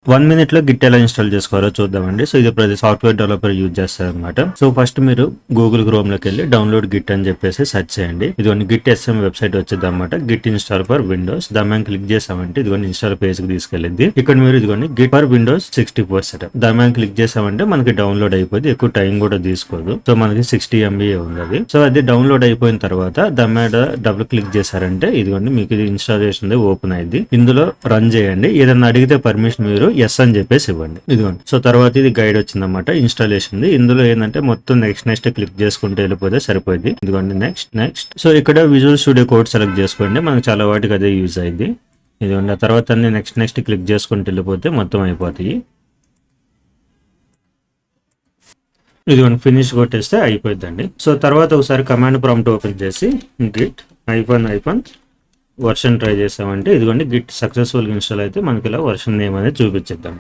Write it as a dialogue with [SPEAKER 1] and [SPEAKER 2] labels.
[SPEAKER 1] 1 minute లో Git ఎలా install చేసుకోవాలో చూద్దామండి. సో ఇది ప్రతి సాఫ్ట్వేర్ డెవలపర్ యూజ్ చేస్తారు అనమాట. సో ఫస్ట్ మీరు గూగుల్ క్రోమ్ లోకి వెళ్ళి డౌన్లోడ్ గిట్ అని చెప్పేసి సెర్చ్ చేయండి. ఇదిగోండి గిట్ ఎస్ఎం వెబ్సైట్ వచ్చింది అనమాట. గిట్ ఇన్స్టాల్ ఫర్ విండోస్ దాని క్లిక్ చేసామంటే ఇదిగోండి ఇన్స్టాల్ పేజ్ కి తీసుకెళ్ళింది. ఇక్కడ మీరు ఇదిగోండి గిట్ ఫర్ విండోస్ 64 సెటప్ దాని క్లిక్ చేసామంటే మనకి డౌన్లోడ్ అయిపోయింది. ఎక్కువ టైం కూడా తీసుకోదు. సో మనకి 60 MB ఉంది. సో అది డౌన్లోడ్ అయిపోయిన తర్వాత దాని మీద డబుల్ క్లిక్ చేశారంటే ఇదిగోండి మీకు ఇది ఇన్స్టాలేషన్ ఓపెన్ అయింది. ఇందులో రన్ చేయండి. ఏదన్నా అడిగితే పర్మిషన్ మీరు ఎస్ అని చెప్పేసి ఇవ్వండి. ఇదిగోండి. సో తర్వాత ఇది గైడ్ వచ్చిందన్నమాట ఇన్స్టాలేషన్. ఇందులో ఏంటంటే మొత్తం నెక్స్ట్ క్లిక్ చేసుకుంటే వెళ్ళిపోతే సరిపోయింది. ఇదిగోండి నెక్స్ట్. సో ఇక్కడ విజువల్ స్టూడియో కోడ్ సెలెక్ట్ చేసుకోండి. మనకు చాలా వాటికి అదే యూజ్ అయింది. ఇదిగోండి. ఆ తర్వాత అన్ని నెక్స్ట్ క్లిక్ చేసుకుంటూ వెళ్ళిపోతే మొత్తం అయిపోతాయి. ఇదిగోండి ఫినిష్ కొట్టేస్తే అయిపోయిందండి. సో తర్వాత ఒకసారి కమాండ్ ప్రాంప్ట్ ఓపెన్ చేసి గిట్ --- వర్షన్ ట్రై చేసామంటే ఇదిగోండి గిట్ సక్సెస్ఫుల్ ఇన్స్టాల్ అయితే మనకి ఇలా వర్షన్ నేమ్ అనేది చూపించేద్దాం.